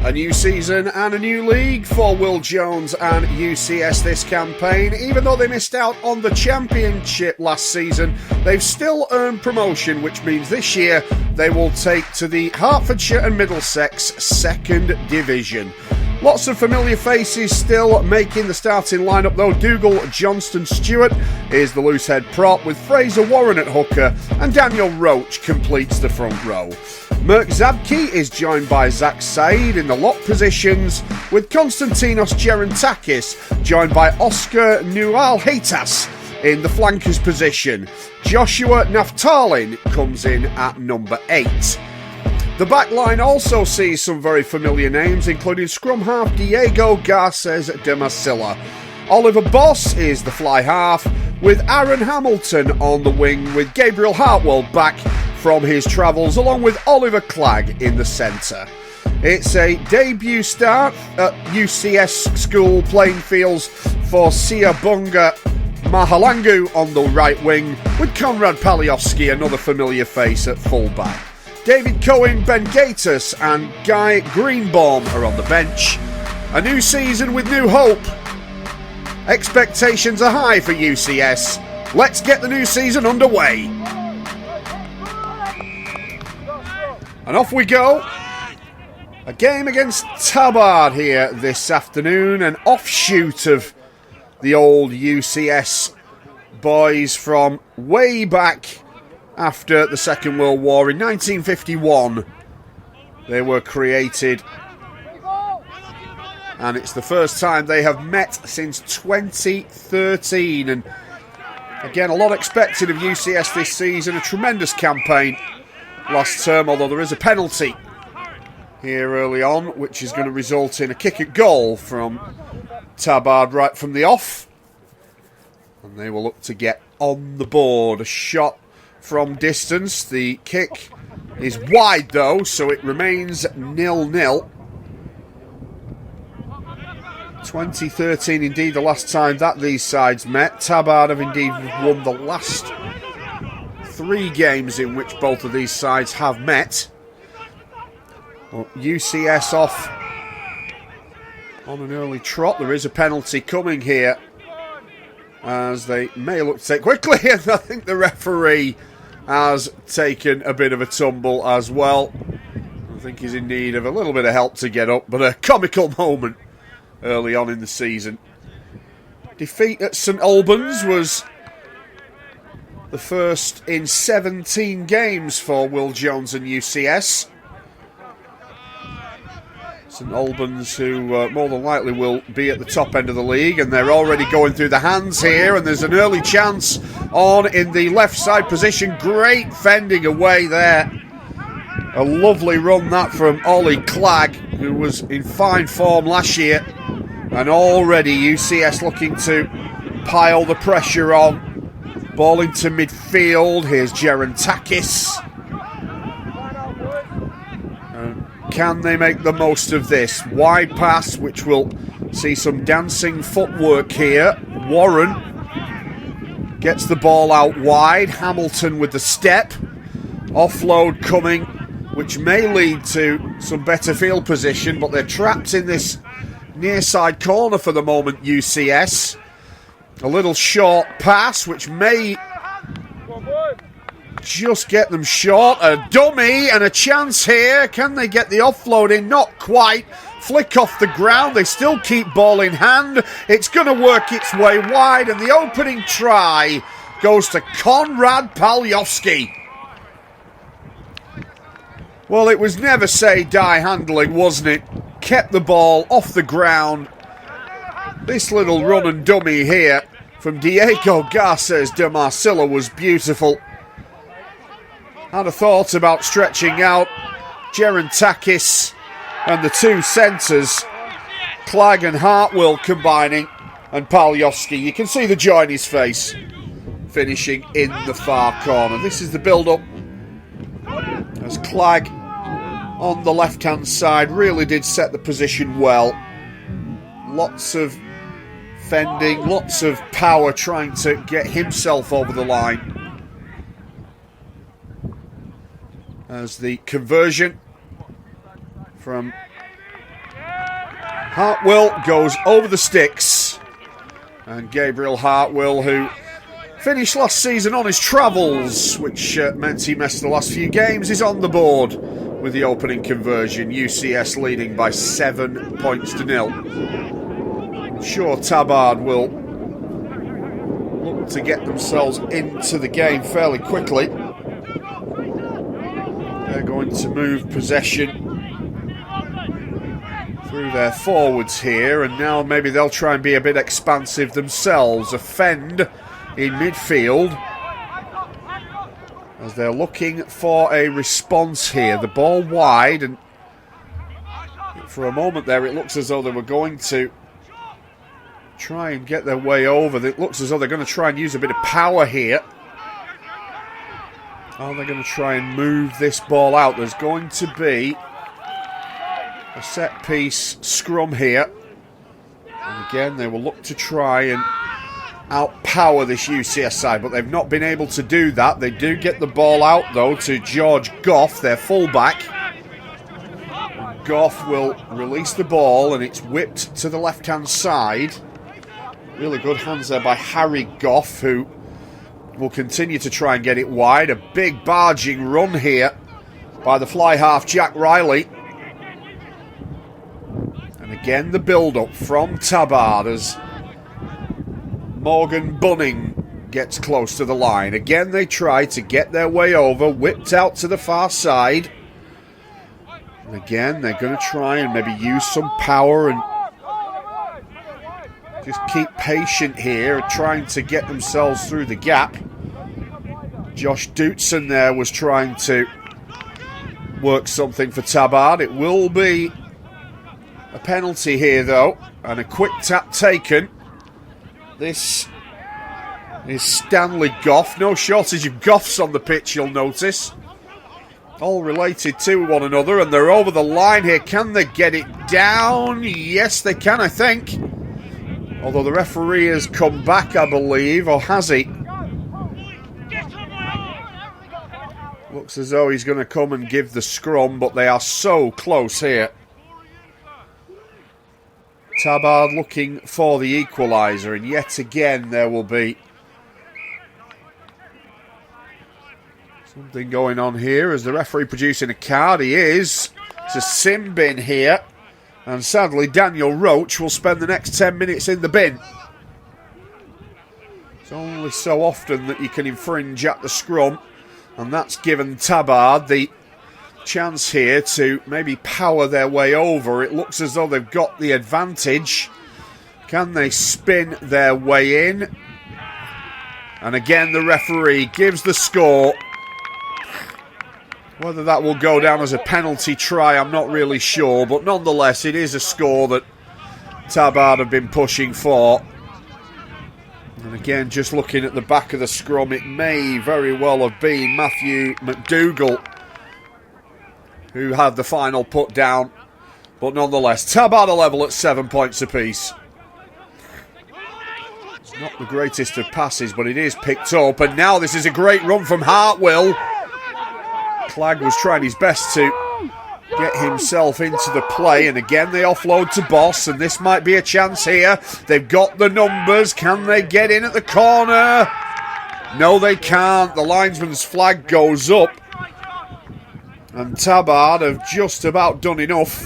A new season and a new league for Will Jones and U.C.S. this campaign. Even though they missed out on the championship last season, they've still earned promotion, which means this year they will take to the Hertfordshire and Middlesex second division. Lots of familiar faces still making the starting lineup though. Dougal Johnston-Stewart is the loose head prop, with Fraser Warren at hooker, and Daniel Roach completes the front row. Mirk Zabki is joined by Zach Said in the lock positions, with Konstantinos Gerontakis joined by Oscar Nual-Heitas in the flankers position. Joshua Naftalin comes in at number 8. The back line also sees some very familiar names, including scrum half Diego Garces de Masilla. Oliver Boss is the fly half, with Aaron Hamilton on the wing, with Gabriel Hartwell back from his travels, along with Oliver Clegg in the centre. It's a debut start at U.C.S. school playing fields for Siabunga Mahalangu on the right wing, with Konrad Paliowski, another familiar face, at full-back. David Cohen, Ben Gatiss and Guy Greenbaum are on the bench. A new season with new hope. Expectations are high for U.C.S. Let's get the new season underway. And off we go. A game against Tabard here this afternoon, an offshoot of the old U.C.S. boys from way back after the Second World War in 1951. They were created, and it's the first time they have met since 2013. And again, a lot expected of U.C.S. this season. A tremendous campaign last term, although there is a penalty here early on, which is going to result in a kick at goal from Tabard right from the off. And they will look to get on the board. A shot from distance. The kick is wide though, so it remains 0-0. 2013 indeed the last time that these sides met. Tabard have indeed won the last 3 games in which both of these sides have met. Well, U.C.S. off on an early trot. There is a penalty coming here, as they may look to take quickly, and I think the referee has taken a bit of a tumble as well. I think he's in need of a little bit of help to get up, but a comical moment early on in the season. Defeat at St Albans was the first in 17 games for Will Jones and U.C.S. St Albans, who more than likely will be at the top end of the league, and they're already going through the hands here, and there's an early chance on in the left side position. Great fending away there. A lovely run that from Ollie Clegg, who was in fine form last year, and already U.C.S. looking to pile the pressure on. Ball into midfield. Here's Gerontakis. Can they make the most of this? Wide pass, which will see some dancing footwork here. Warren gets the ball out wide. Hamilton with the step. Offload coming, which may lead to some better field position, but they're trapped in this near side corner for the moment, U.C.S. A little short pass, which may just get them short. A dummy and a chance here. Can they get the offload in? Not quite. Flick off the ground. They still keep ball in hand. It's going to work its way wide, and the opening try goes to Konrad Paliowski. Well, it was never say die handling, wasn't it? Kept the ball off the ground. This little run and dummy here from Diego Garces de Masilla was beautiful. Had a thought about stretching out. Gerontakis and the two centres, Clegg and Hartwell, combining, and Paliowski. You can see the joy in his face, finishing in the far corner. This is the build-up, as Clegg on the left-hand side really did set the position well. Lots of fending, lots of power trying to get himself over the line. As the conversion from Hartwell goes over the sticks. And Gabriel Hartwell, who finished last season on his travels, which meant he missed the last few games, is on the board with the opening conversion. U.C.S. leading by 7 points to 0. I'm sure Tabard will look to get themselves into the game fairly quickly. They're going to move possession through their forwards here, and now maybe they'll try and be a bit expansive themselves. A Fend in midfield as they're looking for a response here. The ball wide, and for a moment there it looks as though they were going to try and get their way over. It looks as though they're going to try and use a bit of power here. Are they going to try and move this ball out? There's going to be a set piece scrum here. And again, they will look to try and outpower this UCS side, but they've not been able to do that. They do get the ball out, though, to George Goff, their fullback. Goff will release the ball, and it's whipped to the left-hand side. Really good hands there by Harry Goff, who will continue to try and get it wide. A big barging run here by the fly half Jack Riley. And again the build-up from Tabard as Morgan Bunning gets close to the line. Again they try to get their way over, whipped out to the far side. And again they're going to try and maybe use some power and just keep patient here, trying to get themselves through the gap. Josh Dootson there was trying to work something for Tabard. It will be a penalty here, though, and a quick tap taken. This is Stanley Goff. No shortage of Goffs on the pitch, you'll notice. All related to one another, and they're over the line here. Can they get it down? Yes, they can, I think. Although the referee has come back, I believe, or has he? Looks as though he's going to come and give the scrum, but they are so close here. Tabard looking for the equaliser, and yet again there will be something going on here as the referee producing a card. He is. It's a sin bin here. And sadly, Daniel Roach will spend the next 10 minutes in the bin. It's only so often that you can infringe at the scrum, and that's given Tabard the chance here to maybe power their way over. It looks as though they've got the advantage. Can they spin their way in? And again, the referee gives the score. Whether that will go down as a penalty try, I'm not really sure. But nonetheless, it is a score that Tabard have been pushing for. And again, just looking at the back of the scrum, it may very well have been Matthew McDougall who had the final put down. But nonetheless, Tabard are level at 7 points apiece. It's not the greatest of passes, but it is picked up. And now this is a great run from Hartwell. Clegg was trying his best to get himself into the play, and again they offload to Boss, and this might be a chance here. They've got the numbers. Can they get in at the corner? No, they can't. The linesman's flag goes up, and Tabard have just about done enough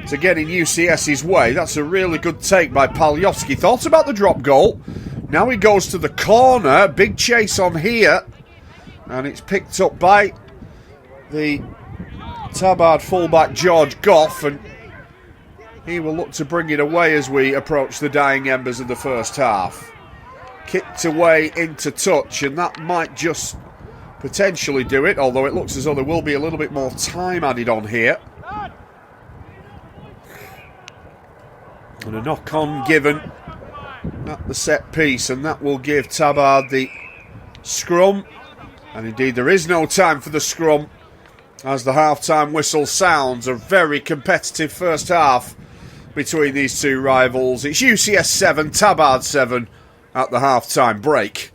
to get in UCS's way. That's a really good take by Paljowski. Thought about the drop goal. Now he goes to the corner. Big chase on here. And it's picked up by the Tabard fullback George Goff, and he will look to bring it away as we approach the dying embers of the first half. Kicked away into touch, and that might just potentially do it, although it looks as though there will be a little bit more time added on here. And a knock-on given at the set piece, and that will give Tabard the scrum. And indeed, there is no time for the scrum as the half-time whistle sounds. A very competitive first half between these two rivals. It's UCS 7, Tabard 7 at the half-time break.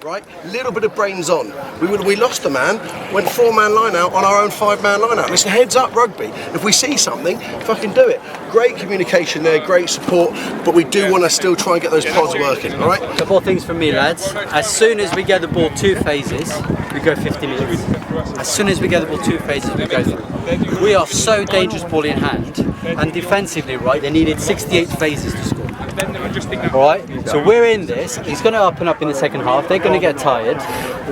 right? Little bit of brains on. We lost a man, went 4-man line out on our own 5-man line out. Listen, heads up rugby. If we see something, fucking do it. Great communication there, great support, but we do want to still try and get those pods working, all right? A couple of things from me, lads. As soon as we get the ball 2 phases, we go 50 minutes. As soon as we get the ball 2 phases, we go through. We are so dangerous ball in hand, and defensively, right, they needed 68 phases to score. Alright, so we're in this. It's going to open up in the second half. They're going to get tired.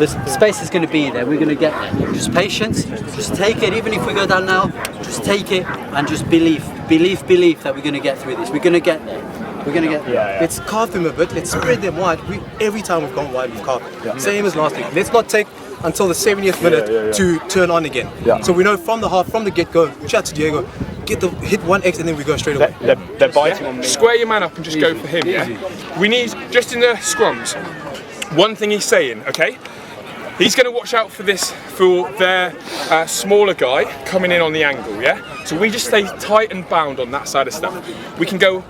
The space is going to be there. We're going to get there. Just patience. Just take it. Even if we go down now, just take it and just believe that we're going to get through this. We're going to get there. We're going to get there. Let's carve them a bit. Let's spread them wide. Every time we've gone wide, we've carved them. Same as last week. Let's not take until the 70th minute to turn on again. So we know from the half, from the get-go, chat to Diego, hit 1x and then we go straight away. They're biting on me. Square your man up and just go for him, yeah? We need, just in the scrums, one thing he's saying, okay? He's going to watch out for their smaller guy coming in on the angle, yeah? So we just stay tight and bound on that side of stuff. We can go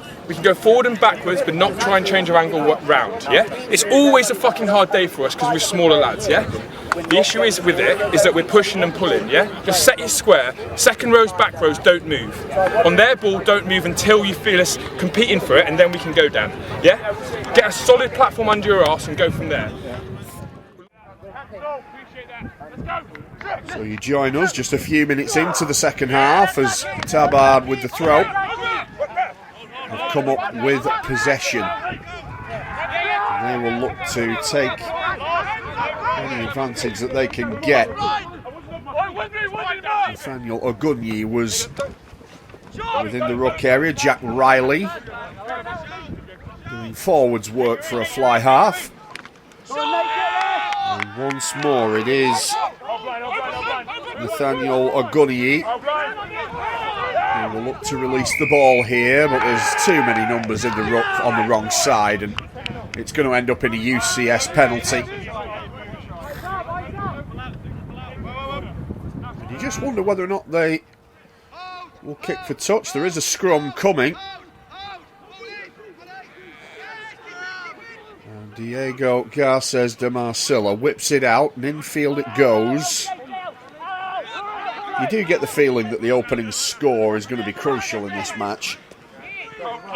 forward and backwards, but not try and change our angle round, yeah? It's always a fucking hard day for us because we're smaller lads, yeah? The issue is with it is that we're pushing and pulling, yeah? Just set your square. Second rows, back rows, don't move. On their ball, don't move until you feel us competing for it, and then we can go down, yeah? Get a solid platform under your arse and go from there. So you join us just a few minutes into the second half as Tabard with the throw have come up with possession. And they will look to take any advantage that they can get. Nathaniel Ogunyi was within the ruck area. Jack Riley doing forwards work for a fly half. And once more it is Nathaniel Ogunyi who will look to release the ball here, but there's too many numbers in the ruck on the wrong side and it's going to end up in a U.C.S. penalty. And you just wonder whether or not they will kick for touch. There is a scrum coming. And Diego Garces de Marcilla whips it out and infield it goes. You do get the feeling that the opening score is going to be crucial in this match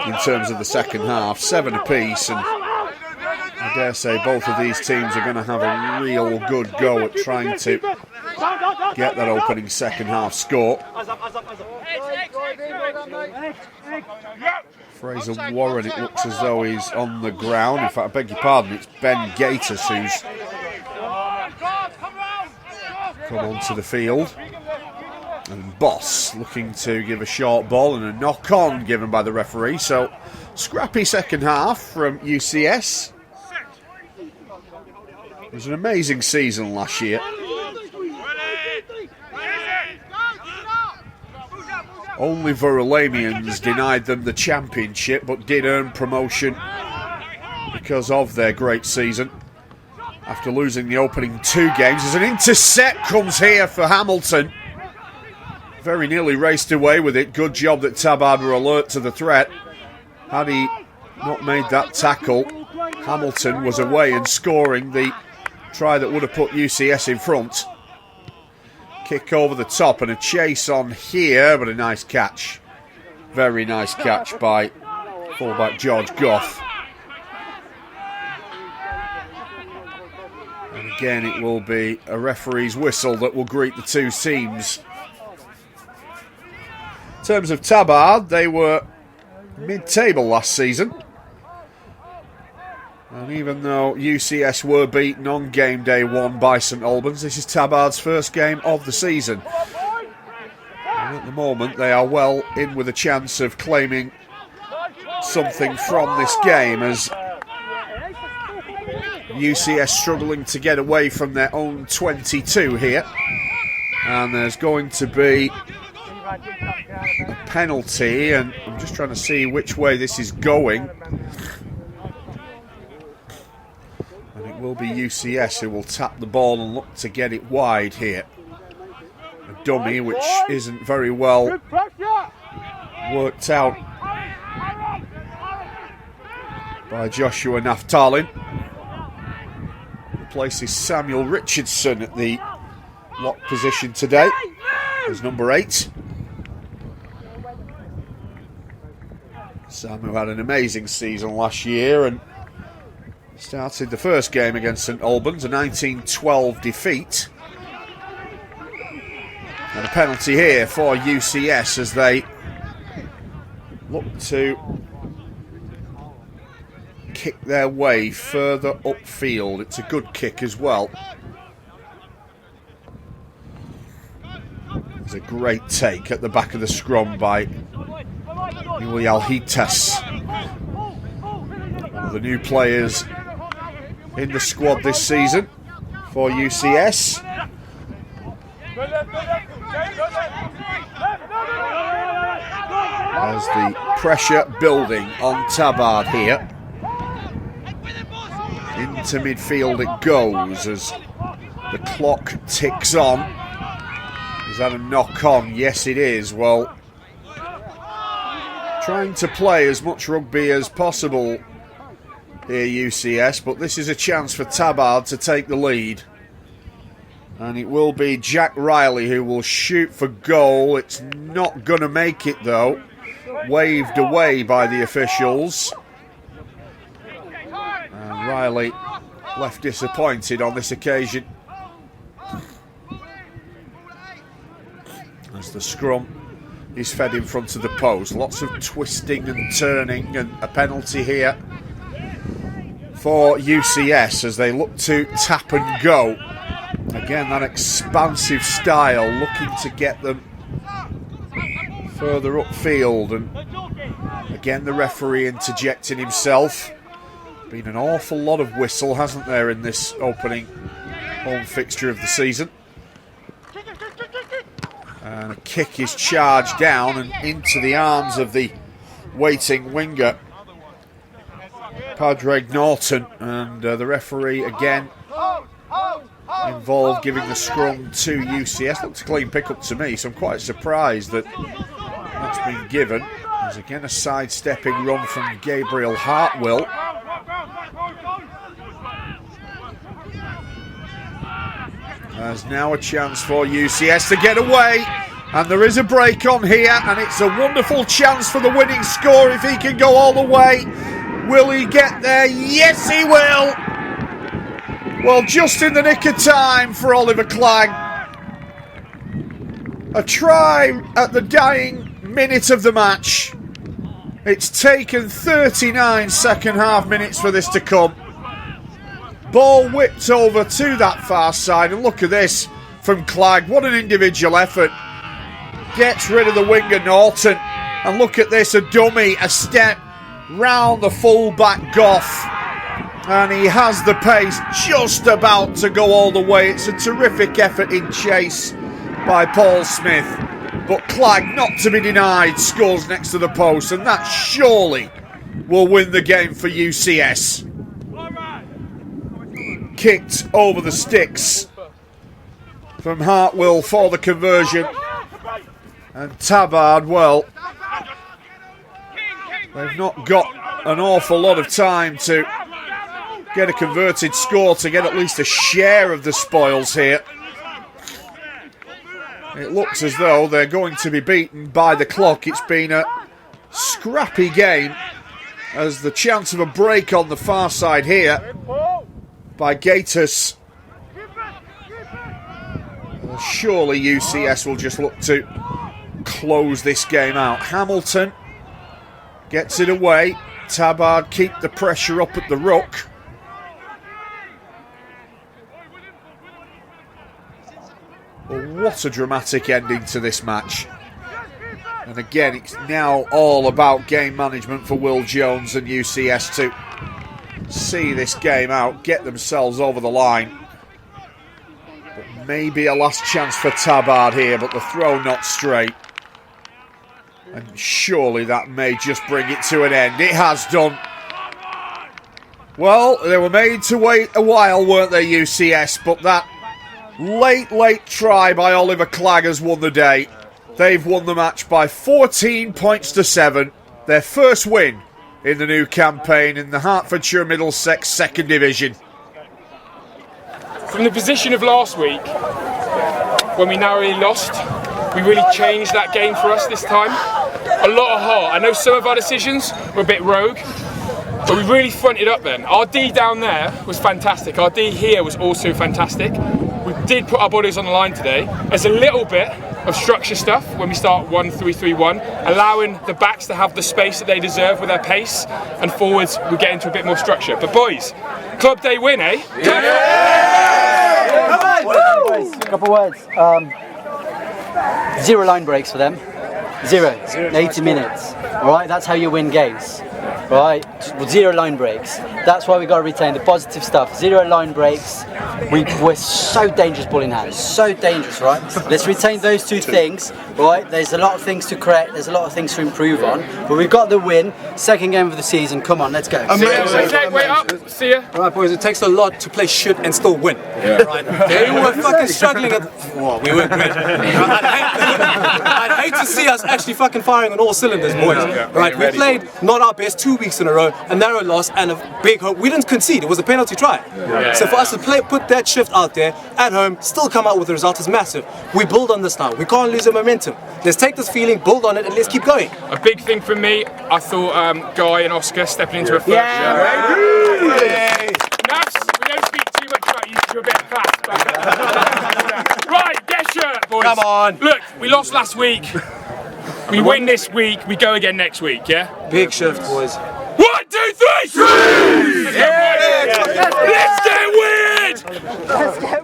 in terms of the second half. 7 apiece, and I dare say both of these teams are going to have a real good go at trying to get that opening second half score. Fraser Warren, it looks as though he's on the ground. In fact, I beg your pardon, it's Ben Gatiss who's come onto the field. And Boss looking to give a short ball and a knock-on given by the referee. So, scrappy second half from U.C.S. It was an amazing season last year. Only Verulamians denied them the championship, but did earn promotion because of their great season. After losing the opening 2 games, as an intercept comes here for Hamilton. Very nearly raced away with it. Good job that Tabard were alert to the threat. Had he not made that tackle, Hamilton was away and scoring the try that would have put U.C.S. in front. Kick over the top and a chase on here, but a nice catch. Very nice catch by fullback George Goff. And again, it will be a referee's whistle that will greet the two teams. In terms of Tabard, they were mid-table last season. And even though U.C.S. were beaten on game day 1 by St Albans, this is Tabard's first game of the season. And at the moment, they are well in with a chance of claiming something from this game, as U.C.S. struggling to get away from their own 22 here. And there's going to be a penalty, and I'm just trying to see which way this is going. And it will be U.C.S. who will tap the ball and look to get it wide here. A dummy which isn't very well worked out by Joshua Naftalin. Places Samuel Richardson at the lock position today as number 8. Sam, who had an amazing season last year and started the first game against St Albans, a 19-12 defeat. And a penalty here for U.C.S. as they look to kick their way further upfield. It's a good kick as well. It's a great take at the back of the scrum by Yuli Alhitas, one of the new players in the squad this season for U.C.S. As the pressure building on Tabard here. Into midfield it goes as the clock ticks on. Is that a knock on? Yes, it is. Well, trying to play as much rugby as possible here, U.C.S, but this is a chance for Tabard to take the lead. And it will be Jack Riley who will shoot for goal. It's not going to make it though. Waved away by the officials. And Riley left disappointed on this occasion. As the scrum is fed in front of the post. Lots of twisting and turning, and a penalty here for U.C.S. as they look to tap and go. Again, that expansive style, looking to get them further upfield. And again, the referee interjecting himself. Been an awful lot of whistle, hasn't there, in this opening home fixture of the season. And a kick is charged down and into the arms of the waiting winger, Padraig Norton. And the referee again involved, giving the scrum to U.C.S. Looks a clean pick-up to me, so I'm quite surprised that that's been given. There's again a sidestepping run from Gabriel Hartwill. There's now a chance for U.C.S. to get away, and there is a break on here, and it's a wonderful chance for the winning score if he can go all the way. Will he get there? Yes, he will! Well, just in the nick of time for Oliver Clegg. A try at the dying minute of the match. It's taken 39 second half minutes for this to come. Ball whipped over to that far side, and look at this from Clegg. What an individual effort. Gets rid of the winger Norton, and look at this, a dummy, a step round the full-back Goff. And he has the pace just about to go all the way. It's a terrific effort in chase by Paul Smith. But Clegg, not to be denied, scores next to the post, and that surely will win the game for U.C.S. Kicked over the sticks from Hartwill for the conversion. And Tabard, well, they've not got an awful lot of time to get a converted score to get at least a share of the spoils here. It looks as though they're going to be beaten by the clock. It's been a scrappy game, as the chance of a break on the far side here by Gatiss. Well, surely U.C.S. will just look to close this game out. Hamilton gets it away. Tabard keep the pressure up at the ruck. Well, what a dramatic ending to this match. And again, it's now all about game management for Will Jones and U.C.S. to see this game out, get themselves over the line. But maybe a last chance for Tabard here, but the throw not straight. And surely that may just bring it to an end. It has done. Well, they were made to wait a while, weren't they, U.C.S? But that late try by Oliver Clegg has won the day. They've won the match by 14 points to 7. Their first win in the new campaign in the Hertfordshire Middlesex 2nd Division. from the position of last week, when we narrowly lost, we really changed that game for us this time. A lot of heart. I know some of our decisions were a bit rogue, but we really fronted up then. Our D down there was fantastic. Our D here was also fantastic. We did put our bodies on the line today. There's a little bit of structure stuff when we start 1-3-3-1, allowing the backs to have the space that they deserve with their pace, and forwards we get into a bit more structure. But boys, club day win, eh? Couple words. 0 line breaks for them. 0. 80 minutes. Alright, that's how you win games. Right? 0 line breaks. That's why we got to retain the positive stuff. 0 line breaks. We're so dangerous ball in hand. So dangerous, right? Let's retain those 2 things. Right? There's a lot of things to correct. There's a lot of things to improve on. But we've got the win. Second game of the season. Come on, let's go. Okay, wait up. See ya. Right, boys, it takes a lot to play shit and still win. Yeah. Right? They were fucking struggling at. Well, we weren't good. I'd hate to see us actually fucking firing on all cylinders, boys. Right? We played not our best 2 weeks in a row, a narrow loss and a big hope. We didn't concede. It was a penalty try. So for us to put that shift out there at home, still come out with the result is massive. We build on this now. We can't lose the momentum. Let's take this feeling, build on it, and let's keep going. A big thing for me, I thought Guy and Oscar stepping into a first. Navs, we don't speak too much about you, you're a bit fast. Right, get shirt, boys. Come on. Look, we lost last week. We win this week, we go again next week, yeah? Big shift, boys. 1, 2, 3! Let's get weird!